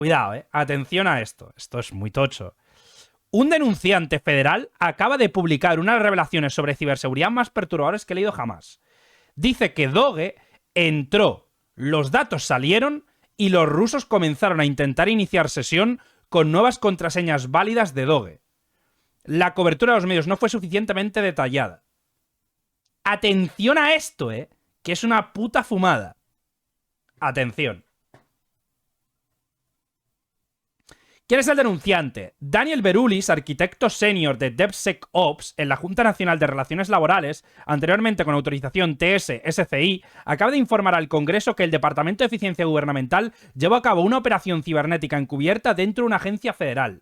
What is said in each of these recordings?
Cuidado, atención a esto. Esto es muy tocho. Un denunciante federal acaba de publicar unas revelaciones sobre ciberseguridad más perturbadoras que he leído jamás. Dice que Doge entró, los datos salieron y los rusos comenzaron a intentar iniciar sesión con nuevas contraseñas válidas de Doge. La cobertura de los medios no fue suficientemente detallada. Atención a esto, que es una puta fumada. Atención. ¿Quién es el denunciante? Daniel Berulis, arquitecto senior de DevSecOps en la Junta Nacional de Relaciones Laborales, anteriormente con autorización TS-SCI, acaba de informar al Congreso que el Departamento de Eficiencia Gubernamental llevó a cabo una operación cibernética encubierta dentro de una agencia federal.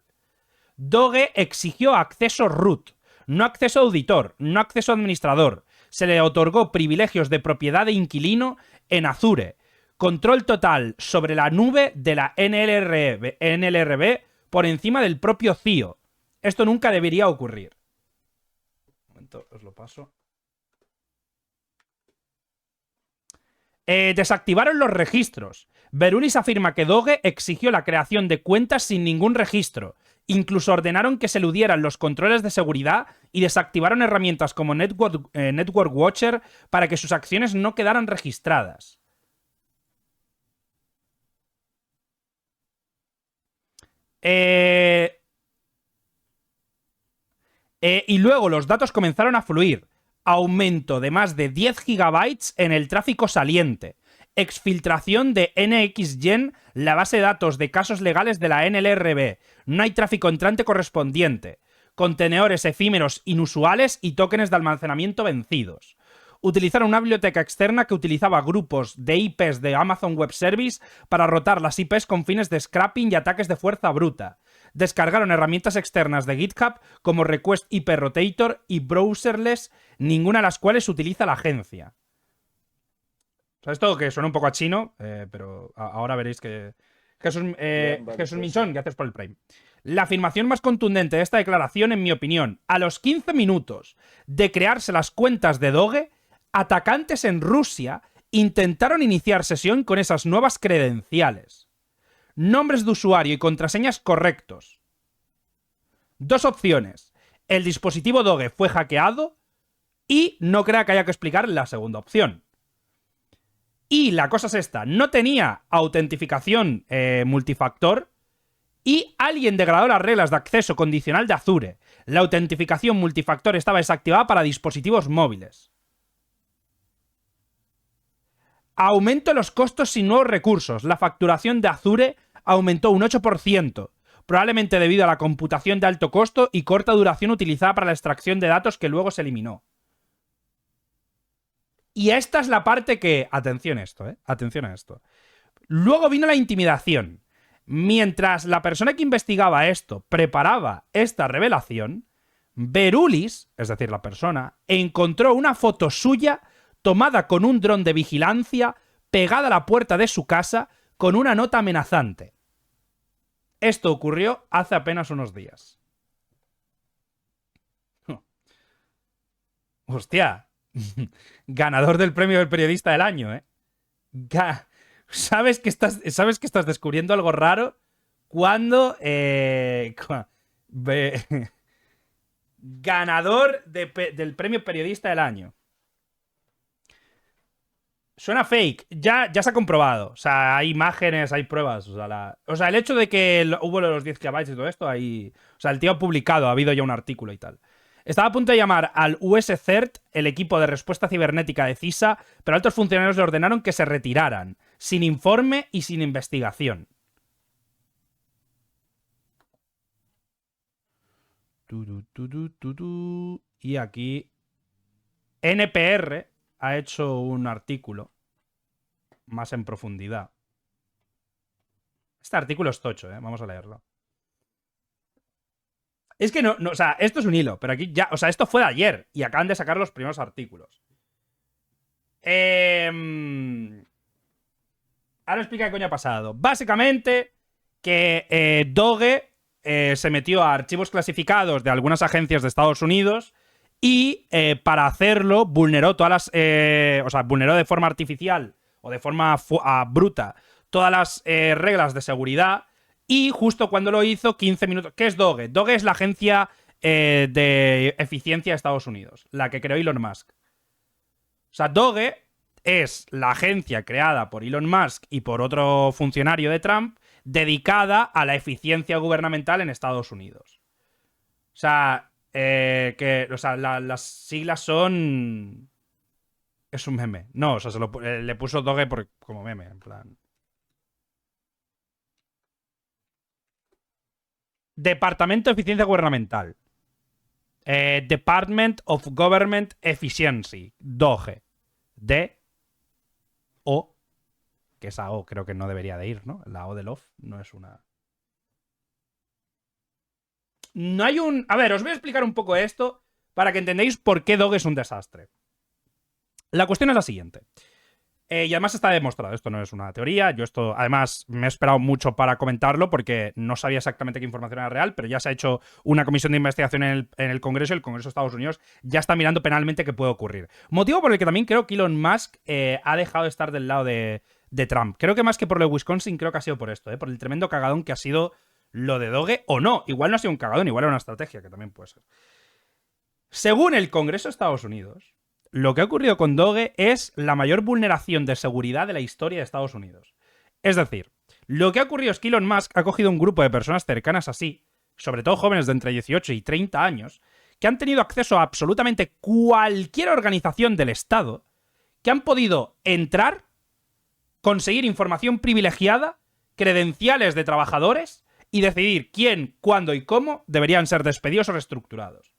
Doge exigió acceso root, no acceso auditor, no acceso administrador. Se le otorgó privilegios de propiedad de inquilino en Azure. Control total sobre la nube de la NLRB por encima del propio CIO. Esto nunca debería ocurrir. Un momento, os lo paso. Desactivaron los registros. Berulis afirma que Doge exigió la creación de cuentas sin ningún registro. Incluso ordenaron que se eludieran los controles de seguridad y desactivaron herramientas como Network Watcher para que sus acciones no quedaran registradas. Y luego los datos comenzaron a fluir. Aumento de más de 10 gigabytes en el tráfico saliente. Exfiltración de NXGen, la base de datos de casos legales de la NLRB. No hay tráfico entrante correspondiente. Contenedores efímeros inusuales y tokens de almacenamiento vencidos. Utilizaron una biblioteca externa que utilizaba grupos de IPs de Amazon Web Service para rotar las IPs con fines de scrapping y ataques de fuerza bruta. Descargaron herramientas externas de GitHub como Request IP Rotator y Browserless, ninguna de las cuales utiliza la agencia. O sea, esto que suena un poco a chino, pero ahora veréis que... Jesús Minchón, ¿qué haces por el Prime? La afirmación más contundente de esta declaración, en mi opinión, a los 15 minutos de crearse las cuentas de Doge, atacantes en Rusia intentaron iniciar sesión con esas nuevas credenciales. Nombres de usuario y contraseñas correctos. Dos opciones. El dispositivo Doge fue hackeado y no crea que haya que explicar la segunda opción. Y la cosa es esta. No tenía autentificación multifactor y alguien degradó las reglas de acceso condicional de Azure. La autentificación multifactor estaba desactivada para dispositivos móviles. Aumento de los costos sin nuevos recursos. La facturación de Azure aumentó un 8%, probablemente debido a la computación de alto costo y corta duración utilizada para la extracción de datos que luego se eliminó. Y esta es la parte que... Atención a esto, Atención a esto. Luego vino la intimidación. Mientras la persona que investigaba esto preparaba esta revelación, Berulis, es decir, la persona, encontró una foto suya tomada con un dron de vigilancia pegada a la puerta de su casa con una nota amenazante. Esto ocurrió hace apenas unos días. Hostia. Ganador del premio del periodista del año, ¿Sabes que estás descubriendo algo raro cuando... Ganador del premio periodista del año. Suena fake. Ya se ha comprobado. O sea, hay imágenes, hay pruebas. O sea, el hecho de que hubo los 10 KB y todo esto, ahí... O sea, el tío ha publicado, ha habido ya un artículo y tal. Estaba a punto de llamar al US-CERT, el equipo de respuesta cibernética de CISA, pero altos funcionarios le ordenaron que se retiraran, sin informe y sin investigación. Y aquí NPR ha hecho un artículo más en profundidad. Este artículo es tocho, vamos a leerlo. Es que no, o sea, esto es un hilo, pero aquí ya, o sea, esto fue de ayer y acaban de sacar los primeros artículos. Ahora explica qué coño ha pasado. Básicamente, que Doge se metió a archivos clasificados de algunas agencias de Estados Unidos y para hacerlo vulneró todas las... o sea, vulneró de forma artificial o de forma bruta todas las reglas de seguridad Y justo cuando lo hizo, 15 minutos... ¿Qué es Doge? Doge es la agencia de eficiencia de Estados Unidos, la que creó Elon Musk. O sea, Doge es la agencia creada por Elon Musk y por otro funcionario de Trump dedicada a la eficiencia gubernamental en Estados Unidos. O sea, las siglas son... Es un meme. No, o sea, le puso Doge como meme, en plan... Departamento de Eficiencia Gubernamental. Department of Government Efficiency. Doge. D-O. Que esa O creo que no debería de ir, ¿no? La O del off no es una... No hay un... A ver, os voy a explicar un poco esto para que entendáis por qué Doge es un desastre. La cuestión es la siguiente. Y además está demostrado, esto no es una teoría, yo esto además me he esperado mucho para comentarlo porque no sabía exactamente qué información era real, pero ya se ha hecho una comisión de investigación en el Congreso y el Congreso de Estados Unidos ya está mirando penalmente qué puede ocurrir. Motivo por el que también creo que Elon Musk ha dejado de estar del lado de Trump. Creo que más que por lo de Wisconsin, creo que ha sido por esto, por el tremendo cagadón que ha sido lo de Doge, o no, igual no ha sido un cagadón, igual era una estrategia, que también puede ser. Según el Congreso de Estados Unidos, lo que ha ocurrido con Doge es la mayor vulneración de seguridad de la historia de Estados Unidos. Es decir, lo que ha ocurrido es que Elon Musk ha cogido un grupo de personas cercanas así, sobre todo jóvenes de entre 18 y 30 años, que han tenido acceso a absolutamente cualquier organización del Estado, que han podido entrar, conseguir información privilegiada, credenciales de trabajadores y decidir quién, cuándo y cómo deberían ser despedidos o reestructurados,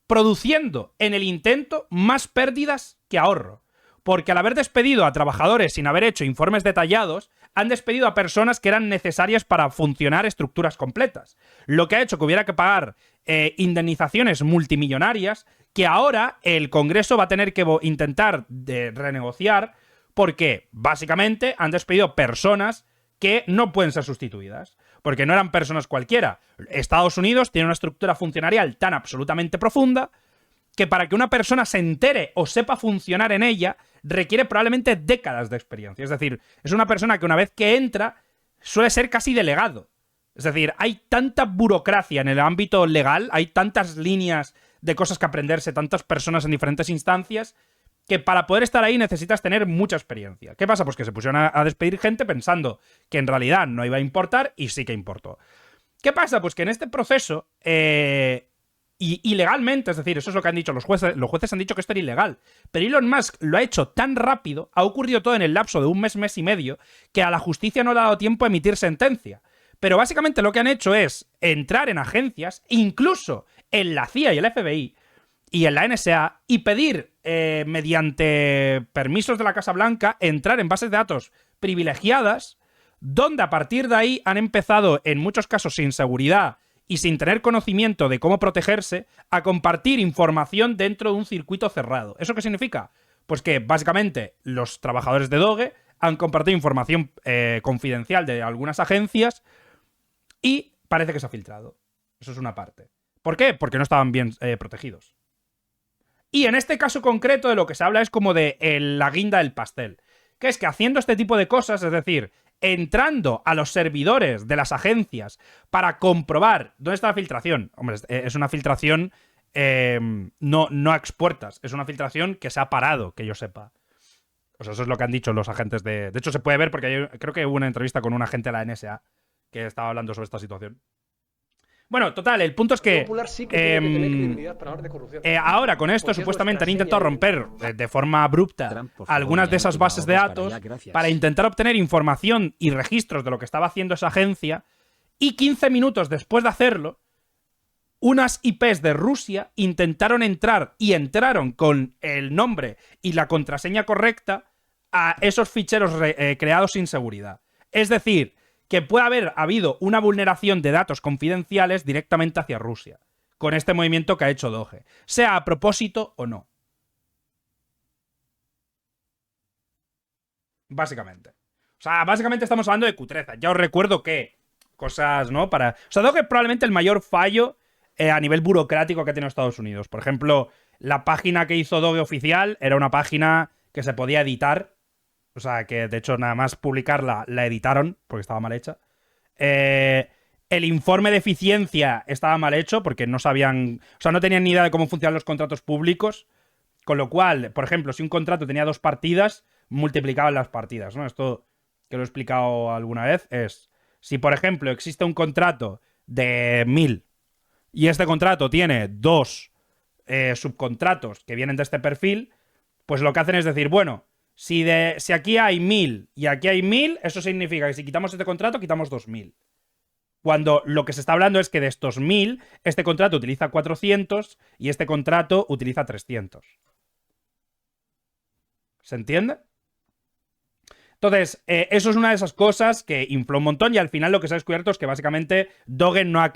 produciendo en el intento más pérdidas que ahorro. Porque al haber despedido a trabajadores sin haber hecho informes detallados, han despedido a personas que eran necesarias para funcionar estructuras completas. Lo que ha hecho que hubiera que pagar indemnizaciones multimillonarias que ahora el Congreso va a tener que intentar renegociar porque, básicamente, han despedido personas que no pueden ser sustituidas. Porque no eran personas cualquiera. Estados Unidos tiene una estructura funcionarial tan absolutamente profunda que para que una persona se entere o sepa funcionar en ella requiere probablemente décadas de experiencia. Es decir, es una persona que una vez que entra suele ser casi delegado. Es decir, hay tanta burocracia en el ámbito legal, hay tantas líneas de cosas que aprenderse, tantas personas en diferentes instancias, que para poder estar ahí necesitas tener mucha experiencia. ¿Qué pasa? Pues que se pusieron a despedir gente pensando que en realidad no iba a importar y sí que importó. ¿Qué pasa? Pues que en este proceso, ilegalmente, es decir, eso es lo que han dicho los jueces han dicho que esto era ilegal, pero Elon Musk lo ha hecho tan rápido, ha ocurrido todo en el lapso de un mes y medio, que a la justicia no le ha dado tiempo a emitir sentencia. Pero básicamente lo que han hecho es entrar en agencias, incluso en la CIA y el FBI, y en la NSA, y pedir, mediante permisos de la Casa Blanca, entrar en bases de datos privilegiadas, donde a partir de ahí han empezado, en muchos casos sin seguridad y sin tener conocimiento de cómo protegerse, a compartir información dentro de un circuito cerrado. ¿Eso qué significa? Pues que, básicamente, los trabajadores de Doge han compartido información confidencial de algunas agencias y parece que se ha filtrado. Eso es una parte. ¿Por qué? Porque no estaban bien protegidos. Y en este caso concreto de lo que se habla es como de la guinda del pastel. Que es que haciendo este tipo de cosas, es decir, entrando a los servidores de las agencias para comprobar dónde está la filtración. Hombre, es una filtración no a expuertas, es una filtración que se ha parado, que yo sepa. O sea, eso es lo que han dicho los agentes de... De hecho, se puede ver porque creo que hubo una entrevista con un agente de la NSA que estaba hablando sobre esta situación. Bueno, total, el punto es que, ahora con esto supuestamente han intentado romper de forma abrupta algunas de esas bases de datos para intentar obtener información y registros de lo que estaba haciendo esa agencia, y 15 minutos después de hacerlo, unas IPs de Rusia intentaron entrar y entraron con el nombre y la contraseña correcta a esos ficheros creados sin seguridad. Es decir, que puede haber habido una vulneración de datos confidenciales directamente hacia Rusia, con este movimiento que ha hecho Doge, sea a propósito o no. Básicamente. O sea, básicamente estamos hablando de cutreza. Ya os recuerdo que cosas, ¿no? O sea, Doge es probablemente el mayor fallo a nivel burocrático que ha tenido Estados Unidos. Por ejemplo, la página que hizo Doge oficial era una página que se podía editar. O sea, que de hecho nada más publicarla la editaron porque estaba mal hecha. El informe de eficiencia estaba mal hecho porque no sabían, o sea, no tenían ni idea de cómo funcionan los contratos públicos, con lo cual, por ejemplo, si un contrato tenía 2 partidas, multiplicaban las partidas, ¿no? Esto que lo he explicado alguna vez es, si por ejemplo existe un contrato de 1000 y este contrato tiene 2 subcontratos que vienen de este perfil, pues lo que hacen es decir, bueno, si aquí hay 1000 y aquí hay 1000, eso significa que si quitamos este contrato, quitamos 2000. Cuando lo que se está hablando es que de estos 1000, este contrato utiliza 400 y este contrato utiliza 300. ¿Se entiende? Entonces, eso es una de esas cosas que infló un montón y al final lo que se ha descubierto es que básicamente Doge no ha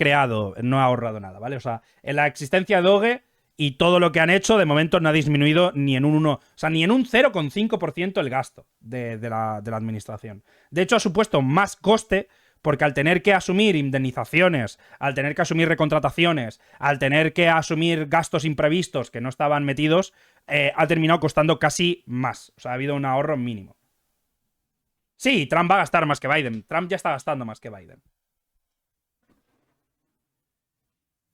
ahorrado nada, ¿vale? O sea, en la existencia de Doge y todo lo que han hecho, de momento no ha disminuido ni en un 1, o sea, ni en un 0,5% el gasto de la administración. De hecho, ha supuesto más coste porque al tener que asumir indemnizaciones, al tener que asumir recontrataciones, al tener que asumir gastos imprevistos que no estaban metidos, ha terminado costando casi más. O sea, ha habido un ahorro mínimo. Sí, Trump va a gastar más que Biden. Trump ya está gastando más que Biden.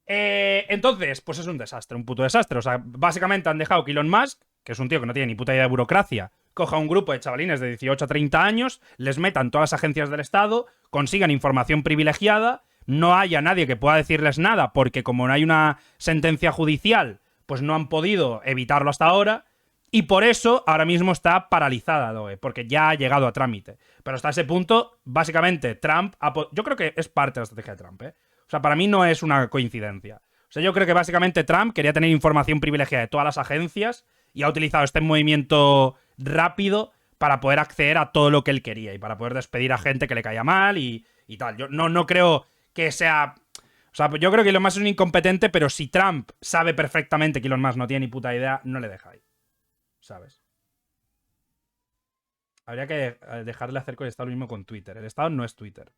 Entonces, pues es un desastre, un puto desastre. O sea, básicamente han dejado que Elon Musk, que es un tío que no tiene ni puta idea de burocracia, coja un grupo de chavalines de 18 a 30 años, les metan todas las agencias del Estado, consigan información privilegiada, no haya nadie que pueda decirles nada, porque como no hay una sentencia judicial, pues no han podido evitarlo hasta ahora. Y por eso ahora mismo está paralizada Doge, porque ya ha llegado a trámite. Pero hasta ese punto, básicamente, Trump... Yo creo que es parte de la estrategia de Trump, ¿eh? O sea, para mí no es una coincidencia. O sea, yo creo que básicamente Trump quería tener información privilegiada de todas las agencias y ha utilizado este movimiento rápido para poder acceder a todo lo que él quería y para poder despedir a gente que le caía mal y tal. Yo no creo que sea... O sea, yo creo que Elon Musk es un incompetente, pero si Trump sabe perfectamente que Elon Musk no tiene ni puta idea, no le deja ahí. ¿Sabes? Habría que dejarle hacer con el Estado lo mismo con Twitter. El Estado no es Twitter.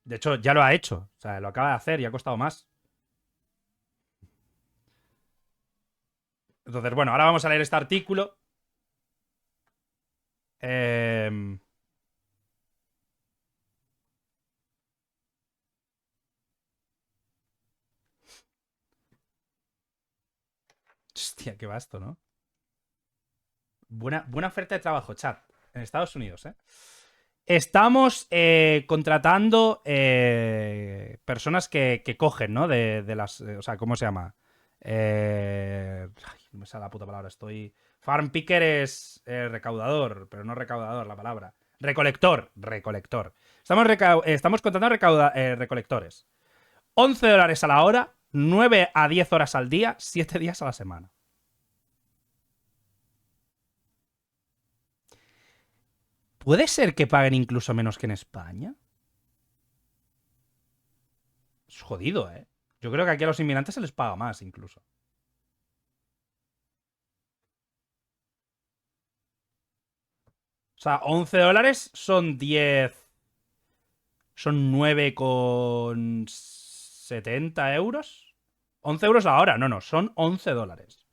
De hecho, ya lo ha hecho. O sea, lo acaba de hacer y ha costado más. Entonces, bueno, ahora vamos a leer este artículo. Eh... Hostia, qué vasto, ¿no? Buena oferta de trabajo, chat. En Estados Unidos, ¿eh? Estamos contratando personas que cogen, ¿no? De las... o sea, ¿cómo se llama? Ay, no me sale la puta palabra. Farm picker es recaudador, pero no recaudador la palabra. Recolector. Estamos contratando recolectores. $11 a la hora, 9 a 10 horas al día, 7 días a la semana. ¿Puede ser que paguen incluso menos que en España? Es jodido, ¿eh? Yo creo que aquí a los inmigrantes se les paga más, incluso. O sea, $11 son 10. Son 9,70 euros. ¿11 euros la hora? No, son $11.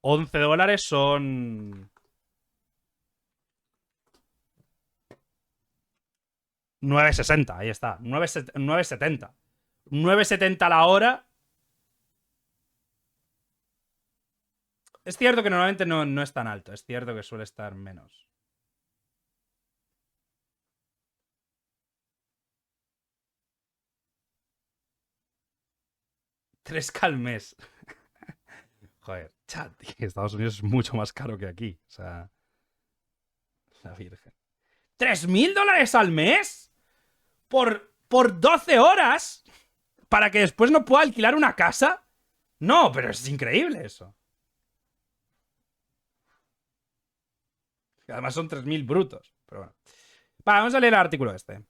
$11 son 9,60. Ahí está. 9,70. 9,70 la hora. Es cierto que normalmente no es tan alto. Es cierto que suele estar menos. $3K al mes. Joder, chat, Estados Unidos es mucho más caro que aquí. O sea, la virgen. ¿$3.000 al mes? ¿Por 12 horas? ¿Para que después no pueda alquilar una casa? No, pero es increíble eso. Además son 3.000 brutos. Pero bueno. Vamos a leer el artículo este.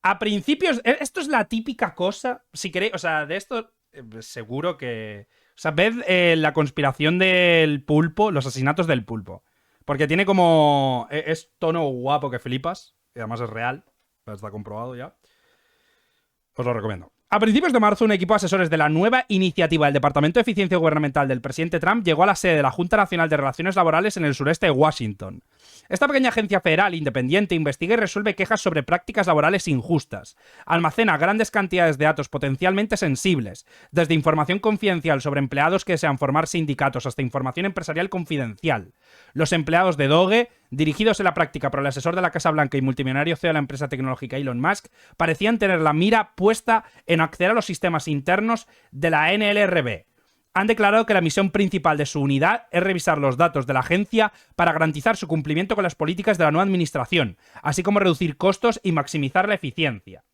A principios... Esto es la típica cosa... Si queréis... O sea, de esto seguro que... O sea, ved la conspiración del pulpo, los asesinatos del pulpo. Porque tiene como... Es tono guapo que flipas. Y además es real. Está comprobado ya. Os lo recomiendo. A principios de marzo, un equipo de asesores de la nueva iniciativa del Departamento de Eficiencia Gubernamental del presidente Trump llegó a la sede de la Junta Nacional de Relaciones Laborales en el sureste de Washington. Esta pequeña agencia federal independiente investiga y resuelve quejas sobre prácticas laborales injustas. Almacena grandes cantidades de datos potencialmente sensibles, desde información confidencial sobre empleados que desean formar sindicatos hasta información empresarial confidencial. Los empleados de Doge, dirigidos en la práctica por el asesor de la Casa Blanca y multimillonario CEO de la empresa tecnológica Elon Musk, parecían tener la mira puesta en acceder a los sistemas internos de la NLRB. Han declarado que la misión principal de su unidad es revisar los datos de la agencia para garantizar su cumplimiento con las políticas de la nueva administración, así como reducir costos y maximizar la eficiencia.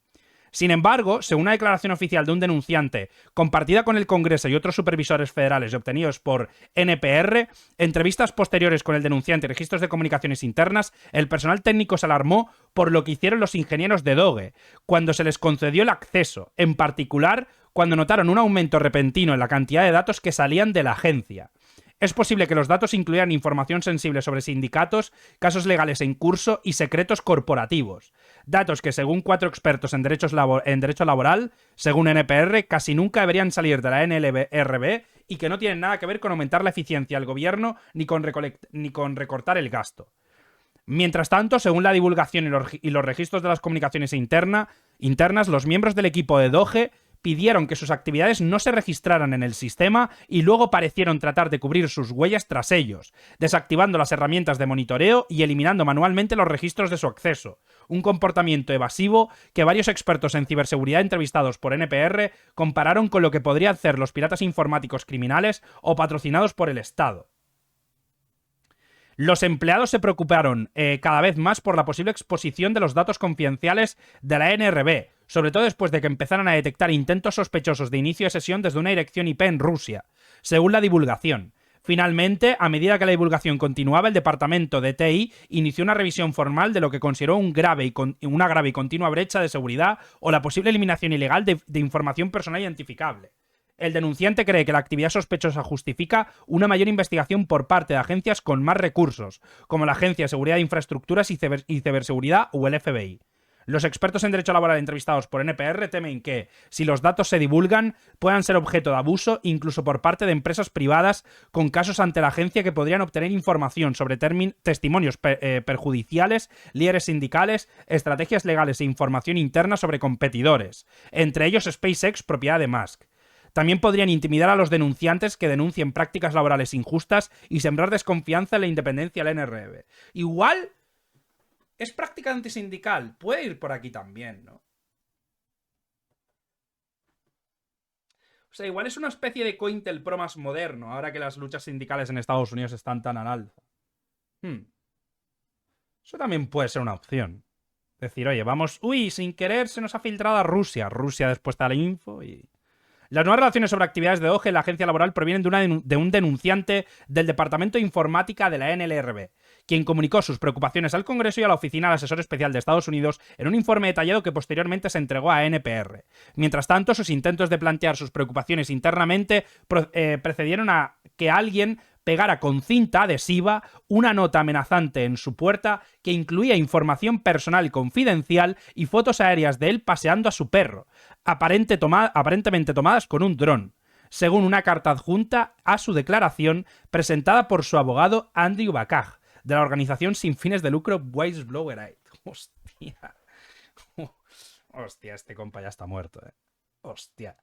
Sin embargo, según una declaración oficial de un denunciante compartida con el Congreso y otros supervisores federales y obtenidos por NPR, entrevistas posteriores con el denunciante y registros de comunicaciones internas, el personal técnico se alarmó por lo que hicieron los ingenieros de Doge cuando se les concedió el acceso, en particular cuando notaron un aumento repentino en la cantidad de datos que salían de la agencia. Es posible que los datos incluyan información sensible sobre sindicatos, casos legales en curso y secretos corporativos. Datos que, según 4 expertos en derecho laboral, según NPR, casi nunca deberían salir de la NLRB y que no tienen nada que ver con aumentar la eficiencia del gobierno ni con recortar el gasto. Mientras tanto, según la divulgación y los registros de las comunicaciones internas, los miembros del equipo de Doge pidieron que sus actividades no se registraran en el sistema y luego parecieron tratar de cubrir sus huellas tras ellos, desactivando las herramientas de monitoreo y eliminando manualmente los registros de su acceso. Un comportamiento evasivo que varios expertos en ciberseguridad entrevistados por NPR compararon con lo que podrían hacer los piratas informáticos criminales o patrocinados por el Estado. Los empleados se preocuparon cada vez más por la posible exposición de los datos confidenciales de la NRB, sobre todo después de que empezaran a detectar intentos sospechosos de inicio de sesión desde una dirección IP en Rusia, según la divulgación. Finalmente, a medida que la divulgación continuaba, el departamento de TI inició una revisión formal de lo que consideró una grave y continua brecha de seguridad o la posible eliminación ilegal de información personal identificable. El denunciante cree que la actividad sospechosa justifica una mayor investigación por parte de agencias con más recursos, como la Agencia de Seguridad de Infraestructuras y Ciberseguridad o el FBI. Los expertos en derecho laboral entrevistados por NPR temen que, si los datos se divulgan, puedan ser objeto de abuso incluso por parte de empresas privadas con casos ante la agencia que podrían obtener información sobre testimonios perjudiciales, líderes sindicales, estrategias legales e información interna sobre competidores, entre ellos SpaceX, propiedad de Musk. También podrían intimidar a los denunciantes que denuncien prácticas laborales injustas y sembrar desconfianza en la independencia de la NRB. Igual es práctica antisindical. Puede ir por aquí también, ¿no? O sea, igual es una especie de COINTELPRO más moderno, ahora que las luchas sindicales en Estados Unidos están tan al alza. Eso también puede ser una opción. Decir, oye, vamos... Uy, sin querer se nos ha filtrado a Rusia. Rusia después está la info y... Las nuevas relaciones sobre actividades de Doge en la agencia laboral provienen de un denunciante del Departamento de Informática de la NLRB, quien comunicó sus preocupaciones al Congreso y a la Oficina del Asesor Especial de Estados Unidos en un informe detallado que posteriormente se entregó a NPR. Mientras tanto, sus intentos de plantear sus preocupaciones internamente precedieron a que alguien pegara con cinta adhesiva una nota amenazante en su puerta que incluía información personal confidencial y fotos aéreas de él paseando a su perro, aparentemente tomadas con un dron, según una carta adjunta a su declaración presentada por su abogado Andrew Bakaj, de la organización sin fines de lucro Whistleblower Aid. Hostia. Hostia, este compa ya está muerto, Hostia.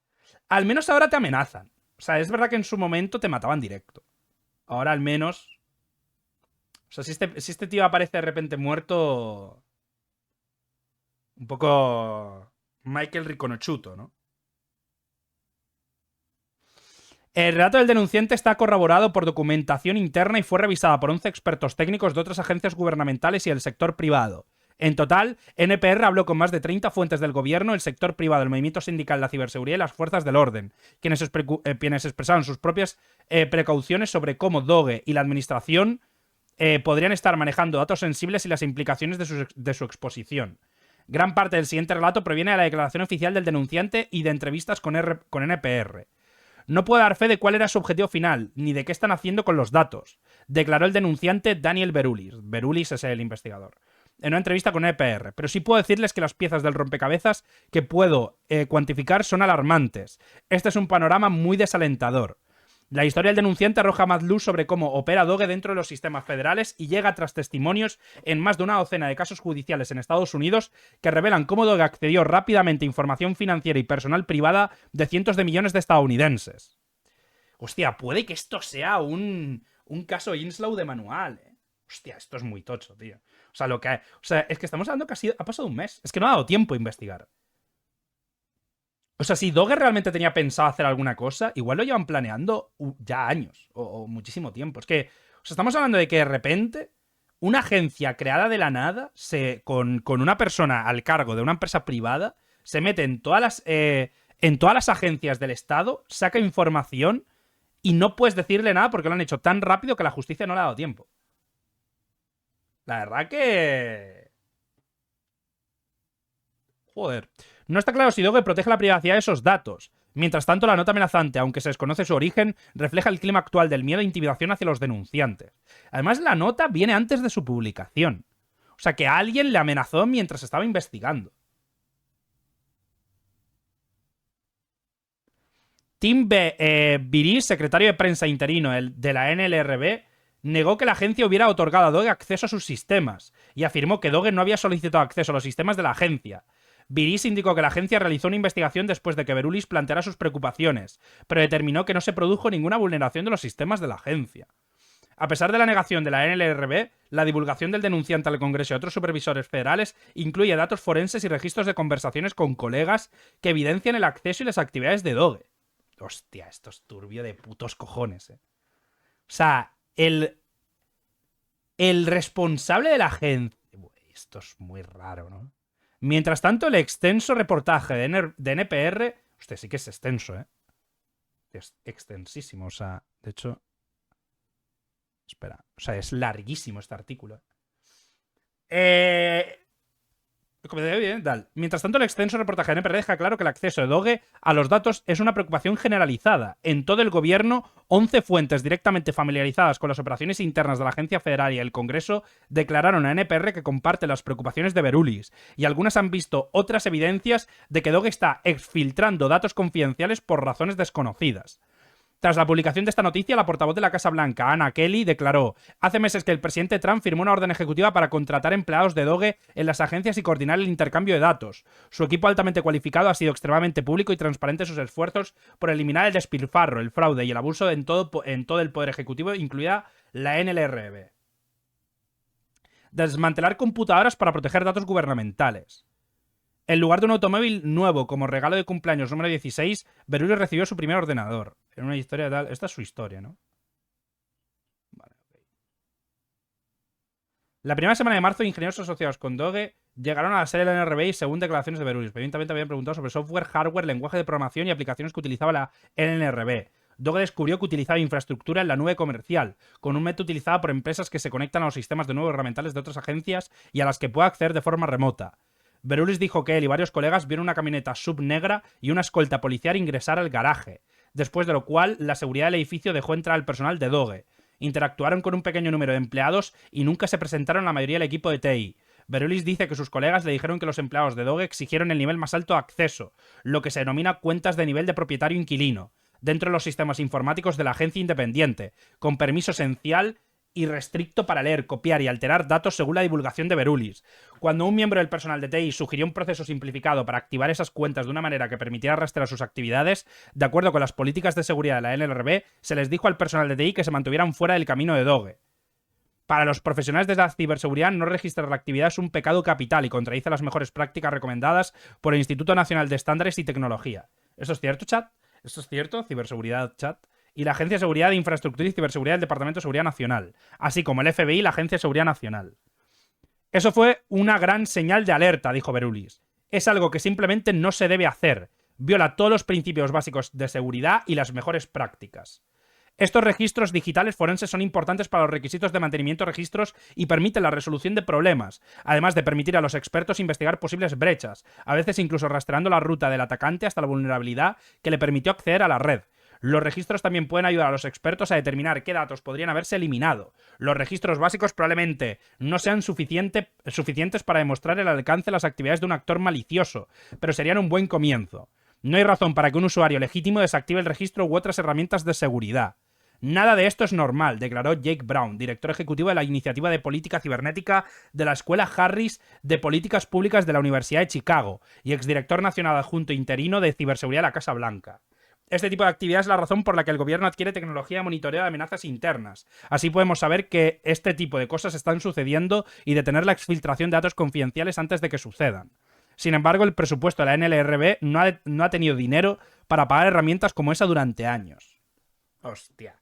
Al menos ahora te amenazan. O sea, es verdad que en su momento te mataban directo. Ahora al menos... O sea, si este tío aparece de repente muerto... Un poco... Michael Riconosciuto, ¿no? El relato del denunciante está corroborado por documentación interna y fue revisada por 11 expertos técnicos de otras agencias gubernamentales y el sector privado. En total, NPR habló con más de 30 fuentes del gobierno, el sector privado, el movimiento sindical, la ciberseguridad y las fuerzas del orden, quienes expresaron sus propias precauciones sobre cómo Doge y la administración podrían estar manejando datos sensibles y las implicaciones de su exposición. Gran parte del siguiente relato proviene de la declaración oficial del denunciante y de entrevistas con NPR. No puedo dar fe de cuál era su objetivo final, ni de qué están haciendo con los datos, declaró el denunciante Daniel Berulis. Berulis es el investigador. en una entrevista con EPR, pero sí puedo decirles que las piezas del rompecabezas que puedo cuantificar son alarmantes. Este es un panorama muy desalentador. La historia del denunciante arroja más luz sobre cómo opera Doge dentro de los sistemas federales y llega tras testimonios en más de una docena de casos judiciales en Estados Unidos que revelan cómo Doge accedió rápidamente a información financiera y personal privada de cientos de millones de estadounidenses. Hostia, puede que esto sea un caso Inslow de manual, ¿eh? Hostia, esto es muy tocho, tío. O sea, es que estamos hablando que ha pasado un mes. Es que no ha dado tiempo a investigar. O sea, si Doge realmente tenía pensado hacer alguna cosa, igual lo llevan planeando ya años o muchísimo tiempo. Es que, o sea, estamos hablando de que de repente una agencia creada de la nada, con una persona al cargo de una empresa privada, se mete en todas las agencias del Estado, saca información y no puedes decirle nada porque lo han hecho tan rápido que la justicia no le ha dado tiempo. La verdad que... Joder. No está claro si Doge protege la privacidad de esos datos. Mientras tanto, la nota amenazante, aunque se desconoce su origen, refleja el clima actual del miedo e intimidación hacia los denunciantes. Además, la nota viene antes de su publicación. O sea, que alguien le amenazó mientras estaba investigando. Tim Biris, secretario de prensa interino de la NLRB, negó que la agencia hubiera otorgado a Doge acceso a sus sistemas y afirmó que Doge no había solicitado acceso a los sistemas de la agencia. Biris indicó que la agencia realizó una investigación después de que Berulis planteara sus preocupaciones, pero determinó que no se produjo ninguna vulneración de los sistemas de la agencia. A pesar de la negación de la NLRB, la divulgación del denunciante al Congreso y a otros supervisores federales incluye datos forenses y registros de conversaciones con colegas que evidencian el acceso y las actividades de Doge. Hostia, esto es turbio de putos cojones, O sea, el responsable de la agencia... Esto es muy raro, ¿no? Mientras tanto, el extenso reportaje de NPR... Hostia, sí que es extenso, Es extensísimo, o sea, de hecho... Espera, o sea, es larguísimo este artículo. Mientras tanto, el extenso reportaje de NPR deja claro que el acceso de Doge a los datos es una preocupación generalizada. En todo el gobierno, 11 fuentes directamente familiarizadas con las operaciones internas de la Agencia Federal y el Congreso declararon a NPR que comparte las preocupaciones de Berulis, y algunas han visto otras evidencias de que Doge está exfiltrando datos confidenciales por razones desconocidas. Tras la publicación de esta noticia, la portavoz de la Casa Blanca, Anna Kelly, declaró: hace meses que el presidente Trump firmó una orden ejecutiva para contratar empleados de Doge en las agencias y coordinar el intercambio de datos. Su equipo altamente cualificado ha sido extremadamente público y transparente en sus esfuerzos por eliminar el despilfarro, el fraude y el abuso en todo el poder ejecutivo, incluida la NLRB. Desmantelar computadoras para proteger datos gubernamentales. En lugar de un automóvil nuevo como regalo de cumpleaños número 16, Berulis recibió su primer ordenador. En una historia tal... Esta es su historia, ¿no? Vale, ok. La primera semana de marzo, ingenieros asociados con Doge llegaron a la sede de la NRB y, según declaraciones de Berulis, evidentemente habían preguntado sobre software, hardware, lenguaje de programación y aplicaciones que utilizaba la NRB. Doge descubrió que utilizaba infraestructura en la nube comercial, con un método utilizado por empresas que se conectan a los sistemas de nube gubernamentales de otras agencias y a las que puede acceder de forma remota. Berulis dijo que él y varios colegas vieron una camioneta sub negra y una escolta policial ingresar al garaje, después de lo cual la seguridad del edificio dejó entrar al personal de Doge. Interactuaron con un pequeño número de empleados y nunca se presentaron la mayoría del equipo de TI. Berulis dice que sus colegas le dijeron que los empleados de Doge exigieron el nivel más alto de acceso, lo que se denomina cuentas de nivel de propietario-inquilino, dentro de los sistemas informáticos de la agencia independiente, con permiso esencial y restricto para leer, copiar y alterar datos según la divulgación de Berulis. Cuando un miembro del personal de TI sugirió un proceso simplificado para activar esas cuentas de una manera que permitiera rastrear sus actividades, de acuerdo con las políticas de seguridad de la NLRB, se les dijo al personal de TI que se mantuvieran fuera del camino de Doge. Para los profesionales de la ciberseguridad, no registrar la actividad es un pecado capital y contradice las mejores prácticas recomendadas por el Instituto Nacional de Estándares y Tecnología. ¿Eso es cierto, chat? ¿Esto es cierto? Ciberseguridad, chat. Y la Agencia de Seguridad de Infraestructura y Ciberseguridad del Departamento de Seguridad Nacional, así como el FBI y la Agencia de Seguridad Nacional. Eso fue una gran señal de alerta, dijo Berulis. Es algo que simplemente no se debe hacer. Viola todos los principios básicos de seguridad y las mejores prácticas. Estos registros digitales forenses son importantes para los requisitos de mantenimiento de registros y permiten la resolución de problemas, además de permitir a los expertos investigar posibles brechas, a veces incluso rastreando la ruta del atacante hasta la vulnerabilidad que le permitió acceder a la red. Los registros también pueden ayudar a los expertos a determinar qué datos podrían haberse eliminado. Los registros básicos probablemente no sean suficientes para demostrar el alcance de las actividades de un actor malicioso, pero serían un buen comienzo. No hay razón para que un usuario legítimo desactive el registro u otras herramientas de seguridad. Nada de esto es normal, declaró Jake Brown, director ejecutivo de la Iniciativa de Política Cibernética de la Escuela Harris de Políticas Públicas de la Universidad de Chicago y exdirector nacional adjunto interino de ciberseguridad de la Casa Blanca. Este tipo de actividad es la razón por la que el gobierno adquiere tecnología de monitoreo de amenazas internas. Así podemos saber que este tipo de cosas están sucediendo y detener la exfiltración de datos confidenciales antes de que sucedan. Sin embargo, el presupuesto de la NLRB no ha tenido dinero para pagar herramientas como esa durante años. Hostia.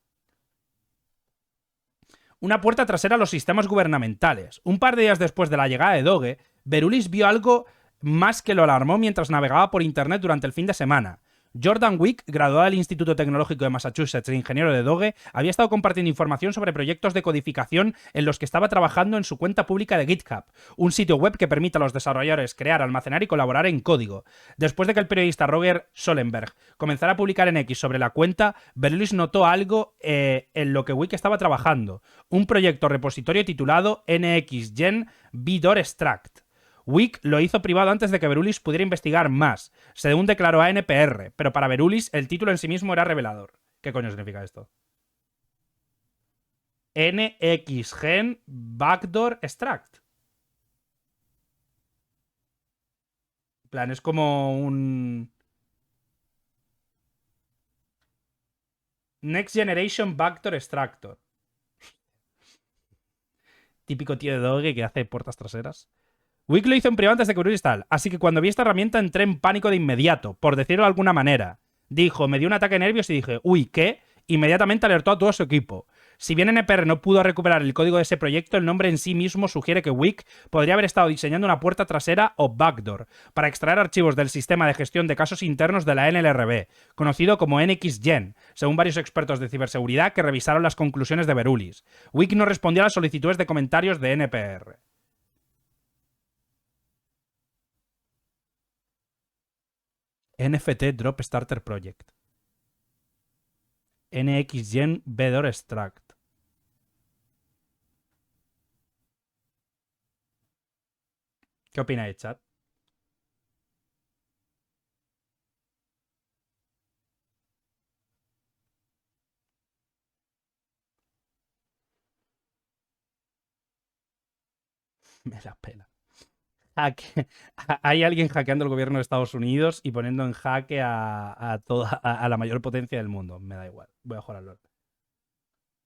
Una puerta trasera a los sistemas gubernamentales. Un par de días después de la llegada de Doge, Berulis vio algo más que lo alarmó mientras navegaba por internet durante el fin de semana. Jordan Wick, graduado del Instituto Tecnológico de Massachusetts e ingeniero de Doge, había estado compartiendo información sobre proyectos de codificación en los que estaba trabajando en su cuenta pública de GitHub, un sitio web que permite a los desarrolladores crear, almacenar y colaborar en código. Después de que el periodista Roger Sollenberg comenzara a publicar en X sobre la cuenta, Berulis notó algo en lo que Wick estaba trabajando, un proyecto repositorio titulado NXGen Bdor Extract. Wick lo hizo privado antes de que Berulis pudiera investigar más, según declaró a NPR, pero para Berulis el título en sí mismo era revelador. ¿Qué coño significa esto? NXGen Backdoor Extract. En plan, es como un... Next Generation Backdoor Extractor. Típico tío de Doge que hace puertas traseras. Wick lo hizo en privado antes de que Berulis tal, así que cuando vi esta herramienta entré en pánico de inmediato, por decirlo de alguna manera. Dijo, me dio un ataque de nervios y dije, uy, ¿qué? Inmediatamente alertó a todo su equipo. Si bien NPR no pudo recuperar el código de ese proyecto, el nombre en sí mismo sugiere que Wick podría haber estado diseñando una puerta trasera o backdoor para extraer archivos del sistema de gestión de casos internos de la NLRB, conocido como NXGen, según varios expertos de ciberseguridad que revisaron las conclusiones de Berulis. Wick no respondió a las solicitudes de comentarios de NPR. NFT Drop Starter Project. NXGen Bdor Extract. ¿Qué opináis, chat? Me la pela. Hay alguien hackeando el gobierno de Estados Unidos y poniendo en jaque a la mayor potencia del mundo. Me da igual. Voy a jugar al LoL.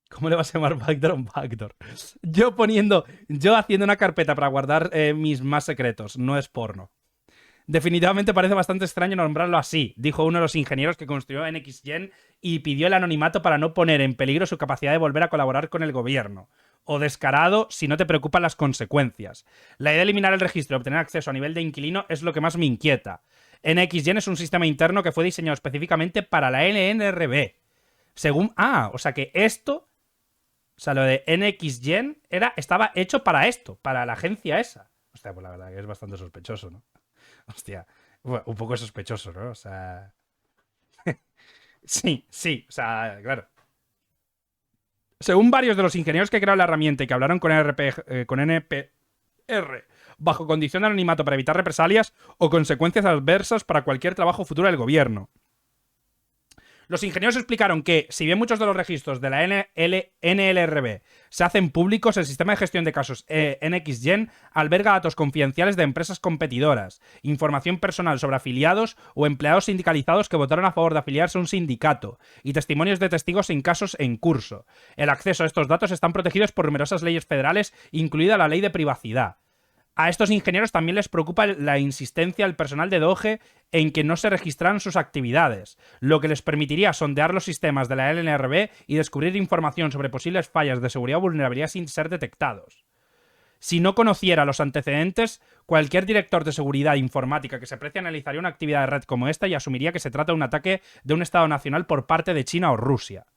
¿Cómo le vas a llamar backdoor a un backdoor? Yo haciendo una carpeta para guardar mis más secretos. No es porno. Definitivamente parece bastante extraño nombrarlo así, dijo uno de los ingenieros que construyó NXGen y pidió el anonimato para no poner en peligro su capacidad de volver a colaborar con el gobierno. O descarado si no te preocupan las consecuencias. La idea de eliminar el registro y obtener acceso a nivel de inquilino es lo que más me inquieta. NXGen es un sistema interno que fue diseñado específicamente para la NLRB. Según... o sea que esto... O sea, lo de NXGen estaba hecho para esto, para la agencia esa. Hostia, pues la verdad que es bastante sospechoso, ¿no? Hostia, bueno, un poco sospechoso, ¿no? O sea... sí, o sea, claro. Según varios de los ingenieros que crearon la herramienta y que hablaron con NPR bajo condición de anonimato para evitar represalias o consecuencias adversas para cualquier trabajo futuro del gobierno. Los ingenieros explicaron que, si bien muchos de los registros de la NLRB se hacen públicos, el sistema de gestión de casos NXGen alberga datos confidenciales de empresas competidoras, información personal sobre afiliados o empleados sindicalizados que votaron a favor de afiliarse a un sindicato, y testimonios de testigos en casos en curso. El acceso a estos datos están protegidos por numerosas leyes federales, incluida la ley de privacidad. A estos ingenieros también les preocupa la insistencia del personal de Doge en que no se registraran sus actividades, lo que les permitiría sondear los sistemas de la LNRB y descubrir información sobre posibles fallas de seguridad o vulnerabilidad sin ser detectados. Si no conociera los antecedentes, cualquier director de seguridad informática que se precie analizaría una actividad de red como esta y asumiría que se trata de un ataque de un Estado nacional por parte de China o Rusia.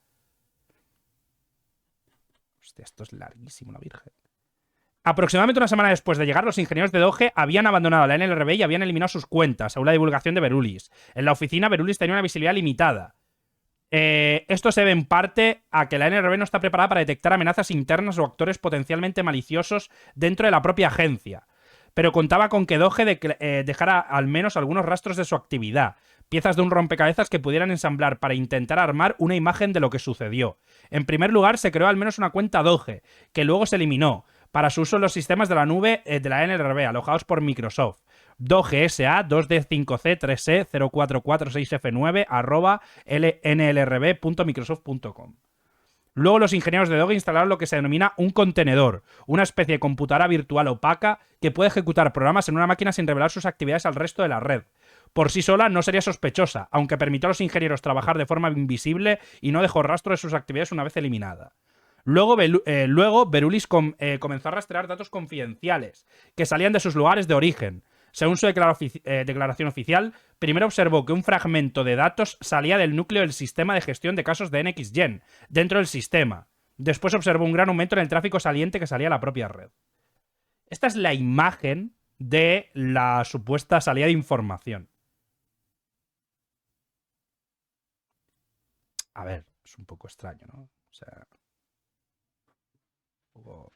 Hostia, esto es larguísimo, la virgen. Aproximadamente una semana después de llegar, los ingenieros de Doge habían abandonado la NLRB y habían eliminado sus cuentas, según la divulgación de Berulis. En la oficina, Berulis tenía una visibilidad limitada. Esto se debe en parte a que la NRB no está preparada para detectar amenazas internas o actores potencialmente maliciosos dentro de la propia agencia, pero contaba con que Doge dejara al menos algunos rastros de su actividad, piezas de un rompecabezas que pudieran ensamblar para intentar armar una imagen de lo que sucedió. En primer lugar, se creó al menos una cuenta Doge, que luego se eliminó, para su uso en los sistemas de la nube de la NRB, alojados por Microsoft. Doge SA 2D5C3C0446F9 @nlrb.microsoft.com. Luego los ingenieros de Doge instalaron lo que se denomina un contenedor, una especie de computadora virtual opaca que puede ejecutar programas en una máquina sin revelar sus actividades al resto de la red. Por sí sola no sería sospechosa, aunque permitió a los ingenieros trabajar de forma invisible y no dejó rastro de sus actividades una vez eliminada. Luego Berulis comenzó a rastrear datos confidenciales que salían de sus lugares de origen. Según su declaración oficial, primero observó que un fragmento de datos salía del núcleo del sistema de gestión de casos de NXGen, dentro del sistema. Después observó un gran aumento en el tráfico saliente que salía a la propia red. Esta es la imagen de la supuesta salida de información. A ver, es un poco extraño, ¿no? O sea... Un poco...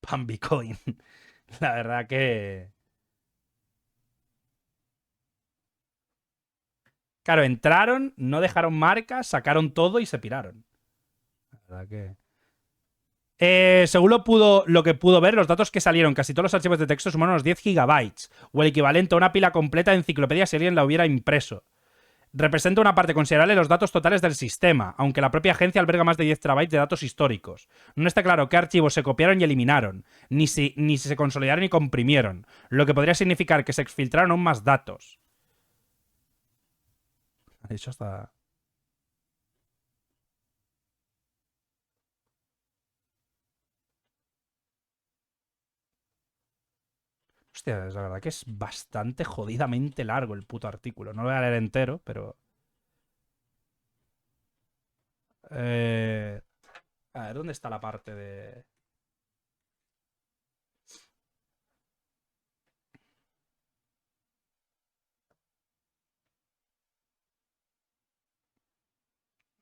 Pan Bitcoin. La verdad que... Claro, entraron, no dejaron marcas, sacaron todo y se piraron. La verdad que... según lo que pudo ver, los datos que salieron, casi todos los archivos de texto sumaron unos 10 gigabytes, o el equivalente a una pila completa de enciclopedia si alguien la hubiera impreso. Representa una parte considerable de los datos totales del sistema, aunque la propia agencia alberga más de 10 terabytes de datos históricos. No está claro qué archivos se copiaron y eliminaron, ni si se consolidaron y comprimieron, lo que podría significar que se exfiltraron aún más datos. De hecho, hasta... Hostia, es la verdad que es bastante jodidamente largo el puto artículo. No lo voy a leer entero, pero... A ver, ¿dónde está la parte de...?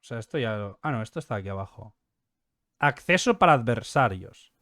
O sea, esto ya... Ah, no, esto está aquí abajo. Acceso para adversarios.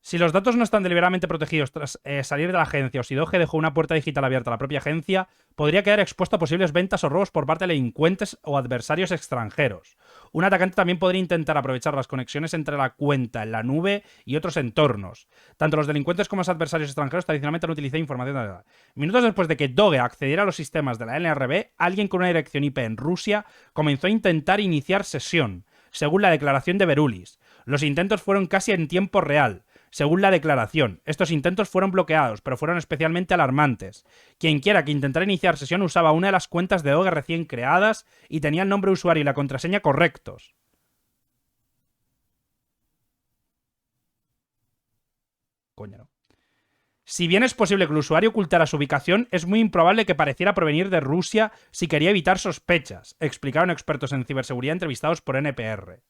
Si los datos no están deliberadamente protegidos tras salir de la agencia o si Doge dejó una puerta digital abierta a la propia agencia, podría quedar expuesto a posibles ventas o robos por parte de delincuentes o adversarios extranjeros. Un atacante también podría intentar aprovechar las conexiones entre la cuenta en la nube y otros entornos. Tanto los delincuentes como los adversarios extranjeros tradicionalmente han utilizado información de la... Minutos después de que Doge accediera a los sistemas de la NRB, alguien con una dirección IP en Rusia comenzó a intentar iniciar sesión, según la declaración de Berulis. Los intentos fueron casi en tiempo real. Según la declaración, estos intentos fueron bloqueados, pero fueron especialmente alarmantes. Quien quiera que intentara iniciar sesión usaba una de las cuentas de Doge recién creadas y tenía el nombre de usuario y la contraseña correctos. Coño, no. Si bien es posible que el usuario ocultara su ubicación, es muy improbable que pareciera provenir de Rusia si quería evitar sospechas, explicaron expertos en ciberseguridad entrevistados por NPR.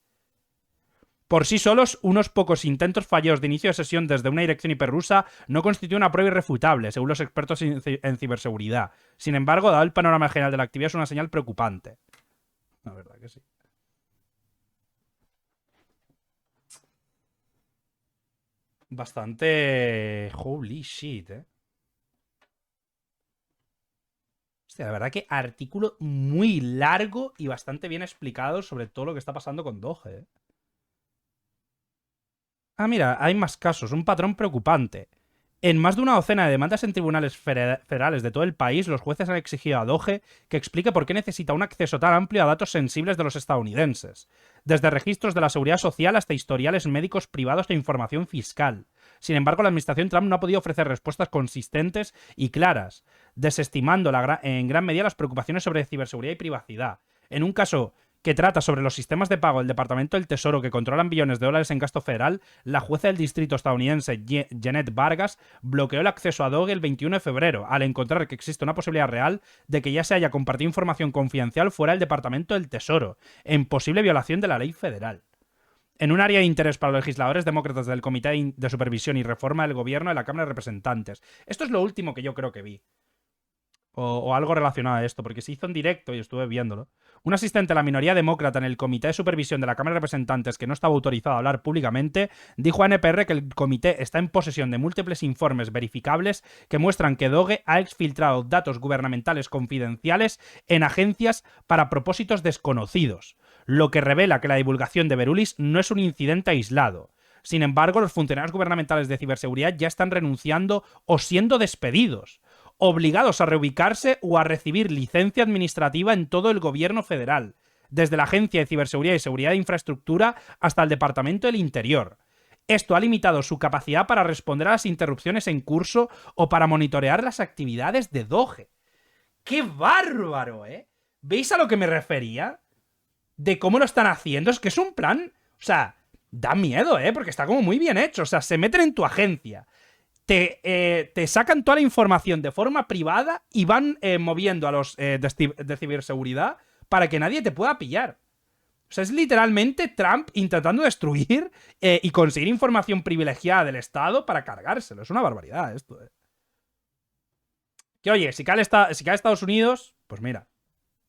Por sí solos, unos pocos intentos fallidos de inicio de sesión desde una dirección IP rusa no constituyen una prueba irrefutable, según los expertos en ciberseguridad. Sin embargo, dado el panorama general de la actividad, es una señal preocupante. La verdad que sí. Bastante... Holy shit, Hostia, la verdad que artículo muy largo y bastante bien explicado sobre todo lo que está pasando con Doge, Ah, mira, hay más casos, un patrón preocupante. En más de una docena de demandas en tribunales federales de todo el país, los jueces han exigido a Doge que explique por qué necesita un acceso tan amplio a datos sensibles de los estadounidenses, desde registros de la seguridad social hasta historiales médicos privados e información fiscal. Sin embargo, la administración Trump no ha podido ofrecer respuestas consistentes y claras, desestimando en gran medida las preocupaciones sobre ciberseguridad y privacidad. En un caso que trata sobre los sistemas de pago del Departamento del Tesoro que controlan billones de dólares en gasto federal, la jueza del distrito estadounidense Janet Vargas bloqueó el acceso a Doge el 21 de febrero, al encontrar que existe una posibilidad real de que ya se haya compartido información confidencial fuera del Departamento del Tesoro, en posible violación de la ley federal. En un área de interés para los legisladores demócratas del Comité de Supervisión y Reforma del Gobierno de la Cámara de Representantes. Esto es lo último que yo creo que vi. o algo relacionado a esto, porque se hizo en directo y estuve viéndolo. Un asistente a la minoría demócrata en el Comité de Supervisión de la Cámara de Representantes, que no estaba autorizado a hablar públicamente, dijo a NPR que el comité está en posesión de múltiples informes verificables que muestran que Doge ha exfiltrado datos gubernamentales confidenciales en agencias para propósitos desconocidos, lo que revela que la divulgación de Berulis no es un incidente aislado. Sin embargo, los funcionarios gubernamentales de ciberseguridad ya están renunciando o siendo despedidos, obligados a reubicarse o a recibir licencia administrativa en todo el gobierno federal, desde la Agencia de Ciberseguridad y Seguridad de Infraestructura hasta el Departamento del Interior. Esto ha limitado su capacidad para responder a las interrupciones en curso o para monitorear las actividades de Doge. ¡Qué bárbaro, eh! ¿Veis a lo que me refería? De cómo lo están haciendo. Es que es un plan... O sea, da miedo, porque está como muy bien hecho. O sea, se meten en tu agencia, te sacan toda la información de forma privada y van moviendo a los de ciberseguridad para que nadie te pueda pillar. O sea, es literalmente Trump intentando destruir y conseguir información privilegiada del Estado para cargárselo. Es una barbaridad esto, Que oye, si cae Estados Unidos, pues mira,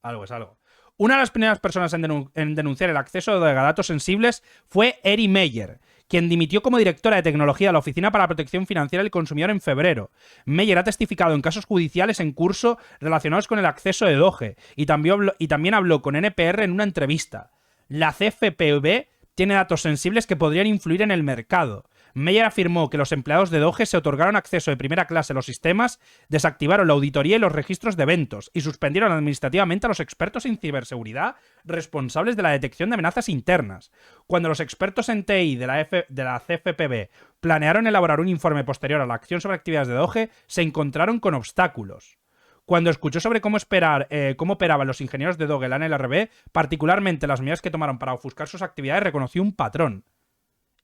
algo es algo. Una de las primeras personas en denunciar el acceso de datos sensibles fue Eri Meyer, quien dimitió como directora de tecnología de la Oficina para la Protección Financiera del Consumidor en febrero. Meyer ha testificado en casos judiciales en curso relacionados con el acceso de Doge y también habló con NPR en una entrevista. La CFPB tiene datos sensibles que podrían influir en el mercado. Meyer afirmó que los empleados de Doge se otorgaron acceso de primera clase a los sistemas, desactivaron la auditoría y los registros de eventos y suspendieron administrativamente a los expertos en ciberseguridad responsables de la detección de amenazas internas. Cuando los expertos en TI de la CFPB planearon elaborar un informe posterior a la acción sobre actividades de Doge, se encontraron con obstáculos. Cuando escuchó sobre cómo operaban los ingenieros de Doge en la NLRB, particularmente las medidas que tomaron para ofuscar sus actividades, reconoció un patrón.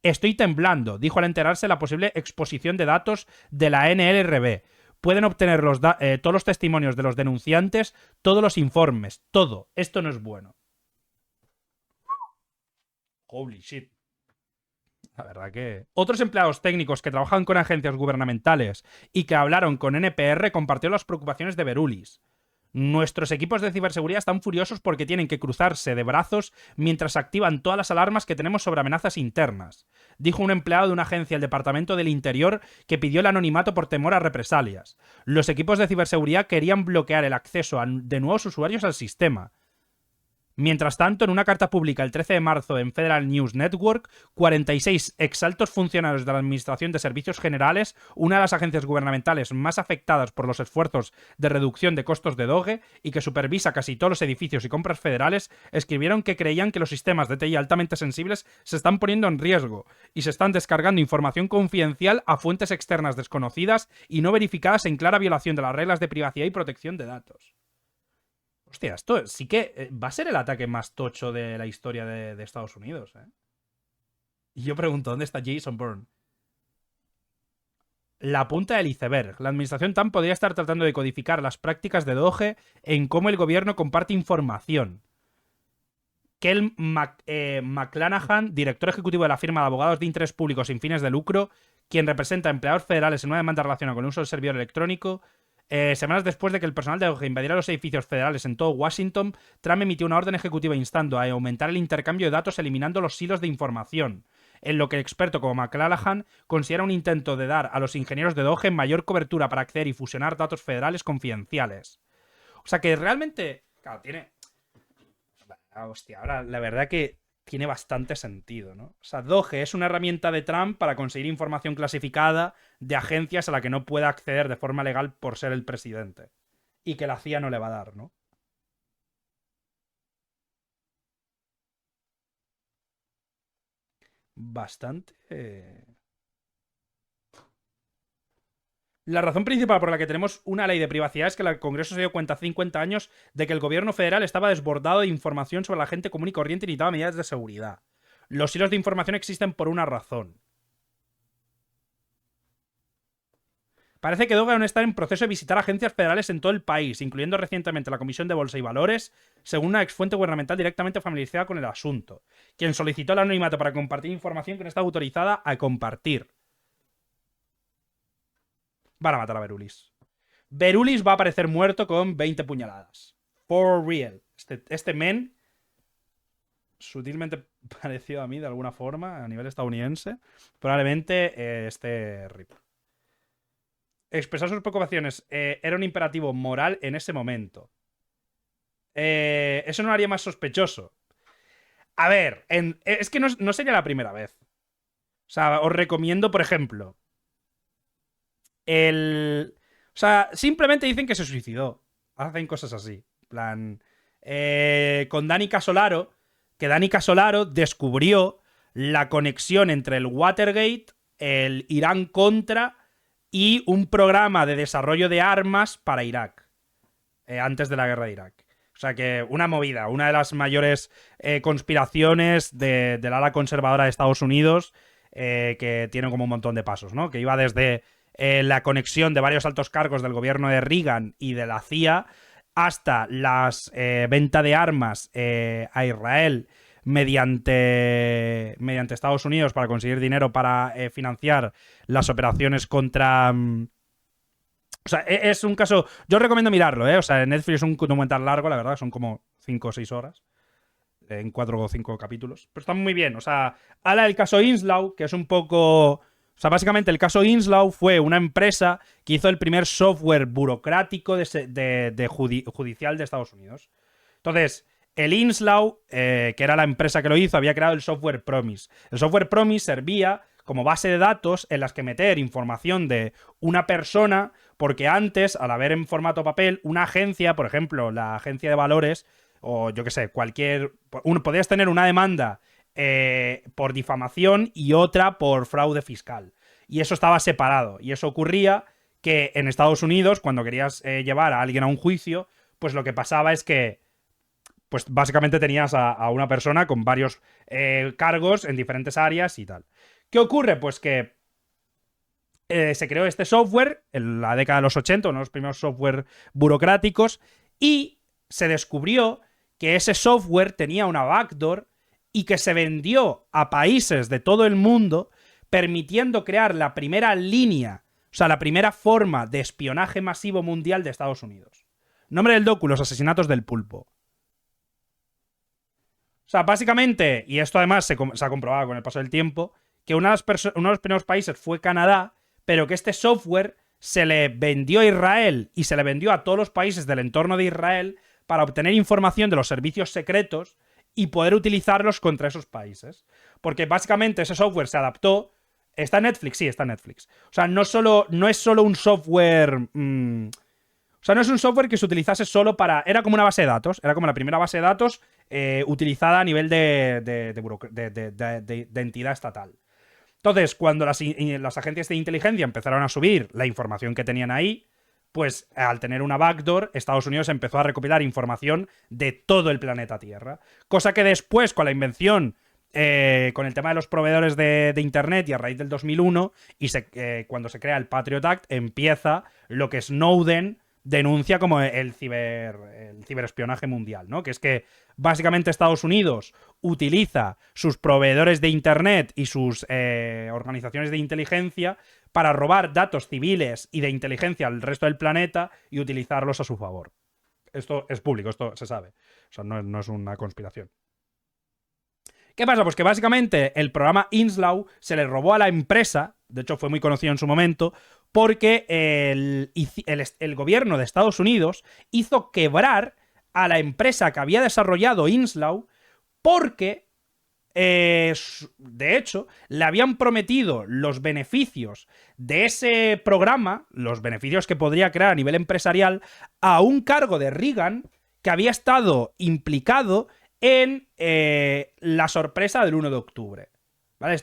Estoy temblando, dijo al enterarse de la posible exposición de datos de la NLRB. Pueden obtener todos los testimonios de los denunciantes, todos los informes, todo. Esto no es bueno. Holy shit. La verdad que... Otros empleados técnicos que trabajan con agencias gubernamentales y que hablaron con NPR compartieron las preocupaciones de Berulis. Nuestros equipos de ciberseguridad están furiosos porque tienen que cruzarse de brazos mientras activan todas las alarmas que tenemos sobre amenazas internas, dijo un empleado de una agencia del Departamento del Interior que pidió el anonimato por temor a represalias. Los equipos de ciberseguridad querían bloquear el acceso de nuevos usuarios al sistema. Mientras tanto, en una carta pública el 13 de marzo en Federal News Network, 46 exaltos funcionarios de la Administración de Servicios Generales, una de las agencias gubernamentales más afectadas por los esfuerzos de reducción de costos de Doge y que supervisa casi todos los edificios y compras federales, escribieron que creían que los sistemas de TI altamente sensibles se están poniendo en riesgo y se están descargando información confidencial a fuentes externas desconocidas y no verificadas en clara violación de las reglas de privacidad y protección de datos. Hostia, esto sí que va a ser el ataque más tocho de la historia de Estados Unidos, Y yo pregunto, ¿dónde está Jason Bourne? La punta del iceberg. La administración Trump podría estar tratando de codificar las prácticas de Doge en cómo el gobierno comparte información. Kel McClanahan, director ejecutivo de la firma de abogados de interés público sin fines de lucro, quien representa a empleados federales en una demanda relacionada con el uso del servidor electrónico. Semanas después de que el personal de Doge invadiera los edificios federales en todo Washington, Trump emitió una orden ejecutiva instando a aumentar el intercambio de datos eliminando los silos de información, en lo que el experto como McClanahan considera un intento de dar a los ingenieros de Doge mayor cobertura para acceder y fusionar datos federales confidenciales. O sea que realmente... Claro, tiene... Hostia, ahora la verdad que tiene bastante sentido, ¿no? O sea, Doge es una herramienta de Trump para conseguir información clasificada de agencias a la que no pueda acceder de forma legal por ser el presidente. Y que la CIA no le va a dar, ¿no? Bastante... La razón principal por la que tenemos una ley de privacidad es que el Congreso se dio cuenta hace 50 años de que el gobierno federal estaba desbordado de información sobre la gente común y corriente y necesitaba medidas de seguridad. Los hilos de información existen por una razón. Parece que Doge aún está en proceso de visitar agencias federales en todo el país, incluyendo recientemente la Comisión de Bolsa y Valores, según una exfuente gubernamental directamente familiarizada con el asunto, quien solicitó el anonimato para compartir información que no está autorizada a compartir. Van a matar a Berulis. Berulis va a aparecer muerto con 20 puñaladas. For real. Este men, sutilmente parecido a mí de alguna forma, a nivel estadounidense, probablemente RIP. Expresar sus preocupaciones era un imperativo moral en ese momento. Eso no lo haría más sospechoso. A ver, es que no sería la primera vez. O sea, os recomiendo, por ejemplo, o sea, simplemente dicen que se suicidó. Hacen cosas así. En plan, con Dani Casolaro, que Dani Casolaro descubrió la conexión entre el Watergate, el Irán-Contra y un programa de desarrollo de armas para Irak, antes de la guerra de Irak. O sea que una movida, una de las mayores conspiraciones del ala conservadora de Estados Unidos, que tiene como un montón de pasos, ¿no? Que iba desde la conexión de varios altos cargos del gobierno de Reagan y de la CIA hasta las venta de armas a Israel mediante Estados Unidos para conseguir dinero para financiar las operaciones contra... o sea, es un caso... Yo recomiendo mirarlo, ¿eh? O sea, en Netflix es un documental largo, la verdad, son como 5 o 6 horas. En 4 o 5 capítulos. Pero está muy bien. O sea, habla del caso Inslaw, que es un poco... O sea, básicamente el caso Inslaw fue una empresa que hizo el primer software burocrático judicial de Estados Unidos. Entonces, el Inslaw, que era la empresa que lo hizo, había creado el software Promise. El software Promise servía como base de datos en las que meter información de una persona, porque antes, al haber en formato papel, una agencia, por ejemplo, la agencia de valores, o yo qué sé, podías tener una demanda por difamación y otra por fraude fiscal. Y eso estaba separado. Y eso ocurría que en Estados Unidos, cuando querías llevar a alguien a un juicio, pues lo que pasaba es que pues básicamente tenías a una persona con varios cargos en diferentes áreas y tal. ¿Qué ocurre? Pues que se creó este software en la década de los 80, uno de los primeros software burocráticos, y se descubrió que ese software tenía una backdoor y que se vendió a países de todo el mundo, permitiendo crear la primera línea, o sea, la primera forma de espionaje masivo mundial de Estados Unidos. Nombre del docu, los asesinatos del pulpo. O sea, básicamente, y esto además se ha comprobado con el paso del tiempo, que uno de los primeros países fue Canadá, pero que este software se le vendió a Israel y se le vendió a todos los países del entorno de Israel para obtener información de los servicios secretos y poder utilizarlos contra esos países. Porque básicamente ese software se adaptó. ¿Está en Netflix? Sí, está en Netflix. O sea, no es solo un software... o sea, no es un software que se utilizase solo para... Era como una base de datos. Era como la primera base de datos utilizada a nivel de entidad estatal. Entonces, cuando las agencias de inteligencia empezaron a subir la información que tenían ahí, pues al tener una backdoor, Estados Unidos empezó a recopilar información de todo el planeta Tierra. Cosa que después, con la invención, con el tema de los proveedores de Internet y a raíz del 2001, y cuando se crea el Patriot Act, empieza lo que Snowden denuncia como el ciberespionaje mundial, ¿no? Que es que básicamente Estados Unidos utiliza sus proveedores de Internet y sus organizaciones de inteligencia para robar datos civiles y de inteligencia al resto del planeta y utilizarlos a su favor. Esto es público, esto se sabe. O sea, no es una conspiración. ¿Qué pasa? Pues que básicamente el programa Inslaw se le robó a la empresa, de hecho fue muy conocido en su momento, porque el gobierno de Estados Unidos hizo quebrar a la empresa que había desarrollado Inslaw porque, de hecho, le habían prometido los beneficios de ese programa, los beneficios que podría crear a nivel empresarial, a un cargo de Reagan que había estado implicado en la sorpresa del 1 de octubre. ¿Vale?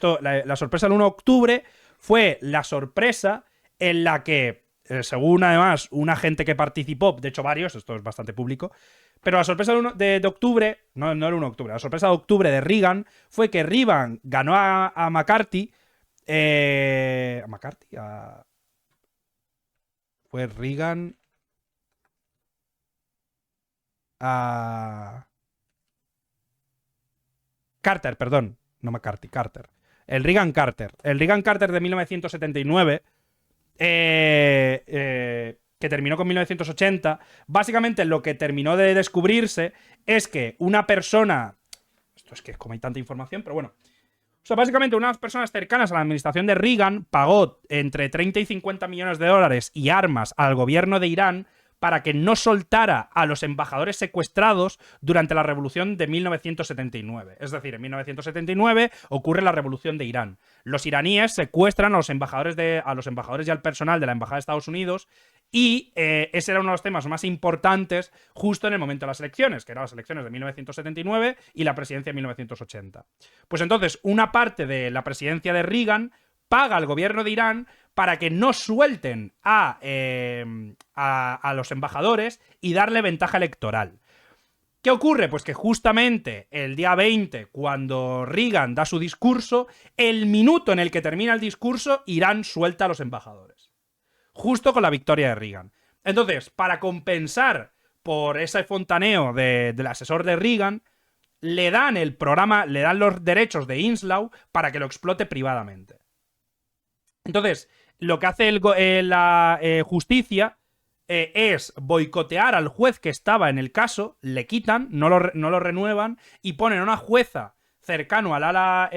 La sorpresa del 1 de octubre fue la sorpresa en la que, según además un agente que participó, de hecho varios, esto es bastante público, pero la sorpresa del 1 de octubre, no el 1 de octubre, la sorpresa de octubre de Reagan fue que Reagan ganó a McCarthy. ¿A McCarthy? Fue Reagan a... Carter, perdón. No McCarthy, Carter. El Reagan Carter. El Reagan Carter de 1979, que que terminó con 1980, básicamente lo que terminó de descubrirse es que una persona... Esto es que como hay tanta información, pero bueno. O sea, básicamente unas personas cercanas a la administración de Reagan pagó entre 30 y 50 millones de dólares y armas al gobierno de Irán para que no soltara a los embajadores secuestrados durante la revolución de 1979. Es decir, en 1979 ocurre la revolución de Irán. Los iraníes secuestran a los embajadores y al personal de la embajada de Estados Unidos y ese era uno de los temas más importantes justo en el momento de las elecciones, que eran las elecciones de 1979 y la presidencia de 1980. Pues entonces, una parte de la presidencia de Reagan paga al gobierno de Irán para que no suelten a los embajadores y darle ventaja electoral. ¿Qué ocurre? Pues que justamente el día 20, cuando Reagan da su discurso, el minuto en el que termina el discurso, Irán suelta a los embajadores. Justo con la victoria de Reagan. Entonces, para compensar por ese fontaneo del asesor de Reagan, le dan el programa, le dan los derechos de Inslaw para que lo explote privadamente. Entonces, lo que hace la justicia es boicotear al juez que estaba en el caso, le quitan, no lo renuevan y ponen a una jueza cercano al ala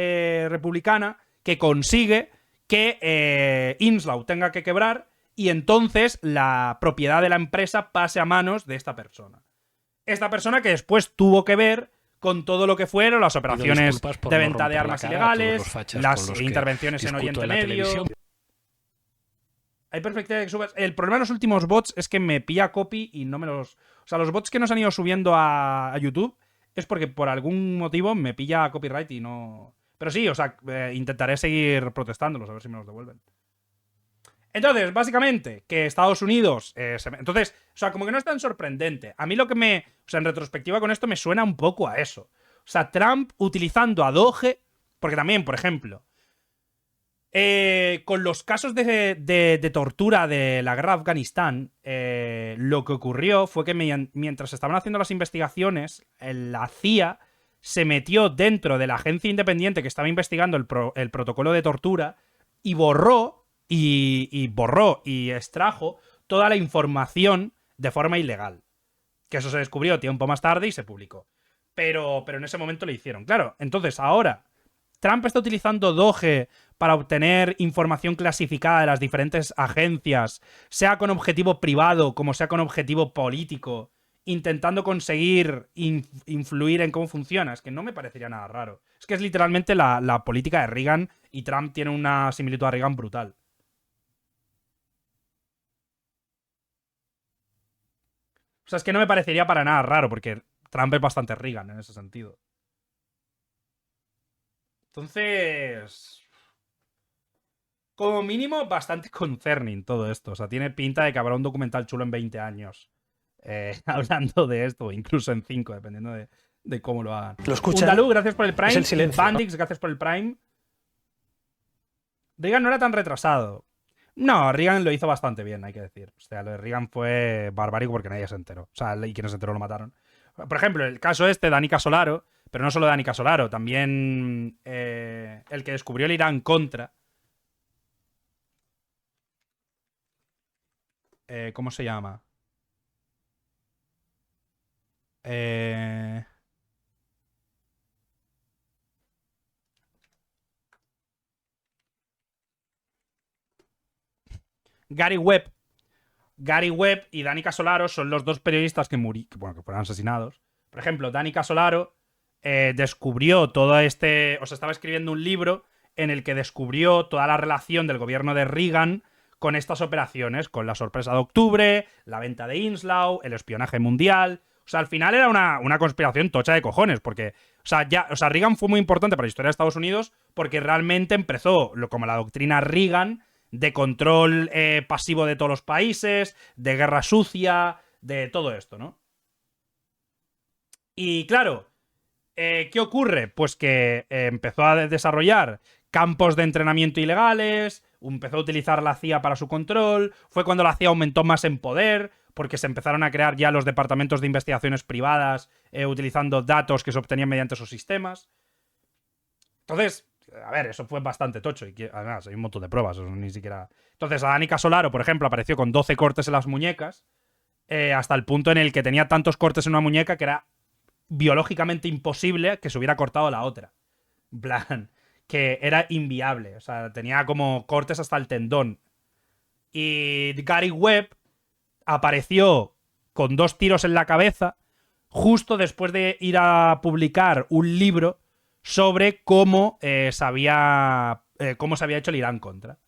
republicana que consigue que Inslaw tenga que quebrar y entonces la propiedad de la empresa pase a manos de esta persona. Esta persona que después tuvo que ver con todo lo que fueron las operaciones de venta de armas ilegales, las intervenciones en Oriente Medio. Hay perspectiva de que subas. El problema de los últimos bots es que me pilla copy y no me los... O sea, los bots que nos han ido subiendo a YouTube es porque por algún motivo me pilla copyright y no... Pero sí, o sea, intentaré seguir protestándolos a ver si me los devuelven. Entonces, básicamente, que Estados Unidos... Entonces, o sea, como que no es tan sorprendente. A mí lo que me... O sea, en retrospectiva con esto me suena un poco a eso. O sea, Trump utilizando a Doge... Porque también, por ejemplo... con los casos de tortura de la guerra de Afganistán, lo que ocurrió fue que mientras estaban haciendo las investigaciones, la CIA se metió dentro de la agencia independiente que estaba investigando el protocolo de tortura y borró y extrajo toda la información de forma ilegal. Que eso se descubrió tiempo más tarde y se publicó. Pero en ese momento lo hicieron. Claro, entonces ahora Trump está utilizando Doge para obtener información clasificada de las diferentes agencias, sea con objetivo privado como sea con objetivo político, intentando conseguir influir en cómo funciona. Es que no me parecería nada raro. Es que es literalmente la política de Reagan y Trump tiene una similitud a Reagan brutal. O sea, es que no me parecería para nada raro porque Trump es bastante Reagan en ese sentido. Entonces... Como mínimo, bastante concerning todo esto. O sea, tiene pinta de que habrá un documental chulo en 20 años hablando de esto, incluso en 5, dependiendo de cómo lo hagan. Lo escuchan. Undalú, gracias por el Prime. Es el silencio, Bandix, ¿no? Gracias por el Prime. Reagan no era tan retrasado. No, Reagan lo hizo bastante bien, hay que decir. O sea, lo de Reagan fue barbárico porque nadie se enteró. O sea, y quienes se enteró lo mataron. Por ejemplo, el caso este, Danica Solaro, pero no solo Danica Solaro, también el que descubrió el Irán-Contra. ¿Cómo se llama? Gary Webb. Gary Webb y Danica Solaro son los dos periodistas que fueron asesinados. Por ejemplo, Danica Solaro descubrió todo este... O sea, estaba escribiendo un libro en el que descubrió toda la relación del gobierno de Reagan con estas operaciones, con la sorpresa de octubre, la venta de Inslaw, el espionaje mundial. O sea, al final era una conspiración tocha de cojones, porque, o sea, Reagan fue muy importante para la historia de Estados Unidos porque realmente empezó como la doctrina Reagan de control pasivo de todos los países, de guerra sucia, de todo esto, ¿no? Y claro, ¿qué ocurre? Pues que empezó a desarrollar campos de entrenamiento ilegales, empezó a utilizar la CIA para su control, fue cuando la CIA aumentó más en poder, porque se empezaron a crear ya los departamentos de investigaciones privadas utilizando datos que se obtenían mediante esos sistemas. Entonces, A ver, eso fue bastante tocho. Y además, hay un montón de pruebas. Eso ni siquiera. Entonces, a Danica Solaro, por ejemplo, apareció con 12 cortes en las muñecas. Hasta el punto en el que tenía tantos cortes en una muñeca que era biológicamente imposible que se hubiera cortado la otra. En plan, que era inviable. O sea, tenía como cortes hasta el tendón. Y Gary Webb apareció con 2 tiros en la cabeza justo después de ir a publicar un libro sobre cómo se había hecho el Irán Contra.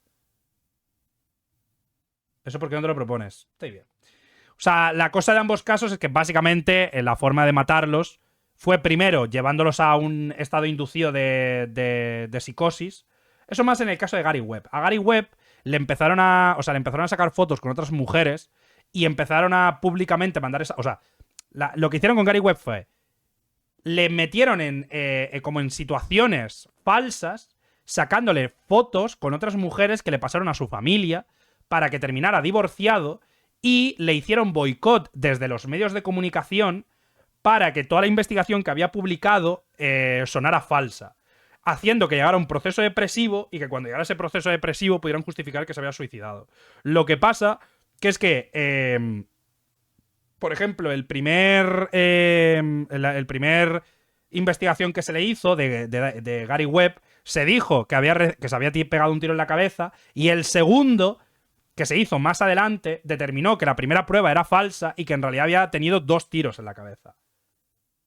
¿Eso por qué no te lo propones? Estoy bien. O sea, la cosa de ambos casos es que básicamente la forma de matarlos fue primero llevándolos a un estado inducido de psicosis. Eso más en el caso de Gary Webb. A Gary Webb le empezaron a sacar fotos con otras mujeres y empezaron a públicamente mandar esa... O sea, lo que hicieron con Gary Webb fue... Le metieron como en situaciones falsas, sacándole fotos con otras mujeres que le pasaron a su familia para que terminara divorciado, y le hicieron boicot desde los medios de comunicación para que toda la investigación que había publicado sonara falsa, haciendo que llegara un proceso depresivo y que cuando llegara ese proceso depresivo pudieran justificar que se había suicidado. Lo que pasa que es que, por ejemplo, el primer investigación que se le hizo de Gary Webb, se dijo que se había pegado un tiro en la cabeza, y el segundo, que se hizo más adelante, determinó que la primera prueba era falsa y que en realidad había tenido 2 tiros en la cabeza.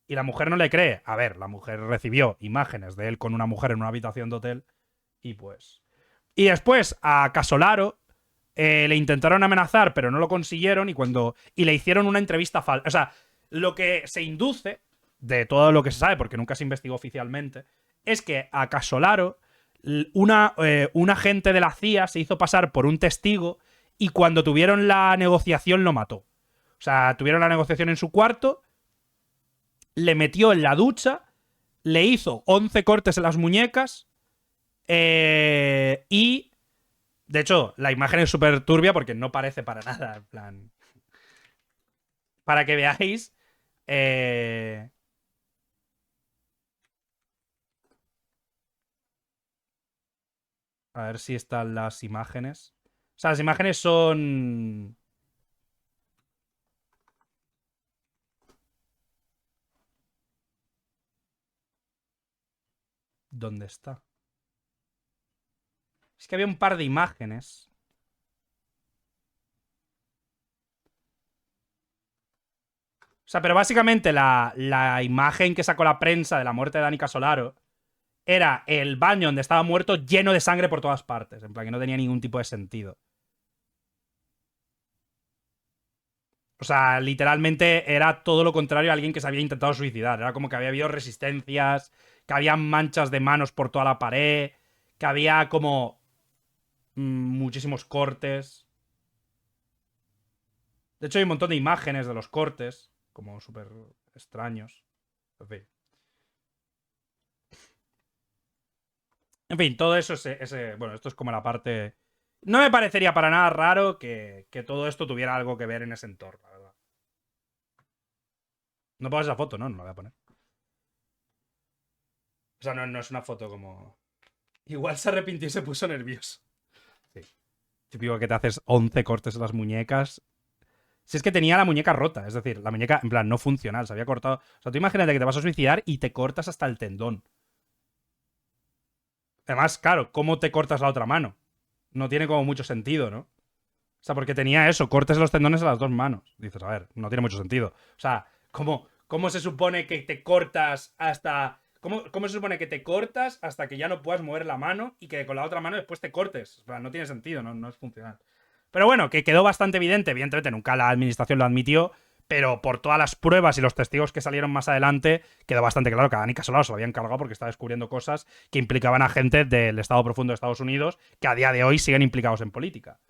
Y la mujer no le cree. A ver, la mujer recibió imágenes de él con una mujer en una habitación de hotel y pues... Y después a Casolaro le intentaron amenazar, pero no lo consiguieron, y le hicieron una entrevista falsa. O sea, lo que se induce de todo lo que se sabe, porque nunca se investigó oficialmente, es que a Casolaro un agente de la CIA se hizo pasar por un testigo y cuando tuvieron la negociación lo mató. O sea, tuvieron la negociación en su cuarto, le metió en la ducha, le hizo 11 cortes en las muñecas y... De hecho, la imagen es súper turbia porque no parece para nada, en plan... Para que veáis... A ver si están las imágenes. O sea, las imágenes son... ¿Dónde está? Es que había un par de imágenes. O sea, pero básicamente la imagen que sacó la prensa de la muerte de Danica Solaro era el baño donde estaba muerto lleno de sangre por todas partes. En plan, que no tenía ningún tipo de sentido. O sea, literalmente era todo lo contrario a alguien que se había intentado suicidar. Era como que había habido resistencias, que había manchas de manos por toda la pared, que había como muchísimos cortes. De hecho, hay un montón de imágenes de los cortes, como súper extraños. En fin. En fin, todo eso bueno, esto es como la parte... No me parecería para nada raro que todo esto tuviera algo que ver en ese entorno, la verdad. No pongas esa foto, ¿no? No la voy a poner. O sea, no es una foto como... Igual se arrepintió y se puso nervioso. Sí. Típico que te haces 11 cortes en las muñecas. Si es que tenía la muñeca rota, es decir, la muñeca, en plan, no funcional, se había cortado. O sea, tú imagínate que te vas a suicidar y te cortas hasta el tendón. Además, claro, ¿cómo te cortas la otra mano? No tiene como mucho sentido, ¿no? O sea, porque tenía eso, cortes los tendones a las 2 manos. Dices, a ver, no tiene mucho sentido. O sea, ¿cómo se supone que te cortas hasta... ¿Cómo se supone que te cortas hasta que ya no puedas mover la mano y que con la otra mano después te cortes? O sea, no tiene sentido, no es funcional. Pero bueno, que quedó bastante evidente. Evidentemente, nunca la administración lo admitió, pero por todas las pruebas y los testigos que salieron más adelante, quedó bastante claro que a Danica Solaro se lo habían cargado porque estaba descubriendo cosas que implicaban a gente del Estado Profundo de Estados Unidos que a día de hoy siguen implicados en política.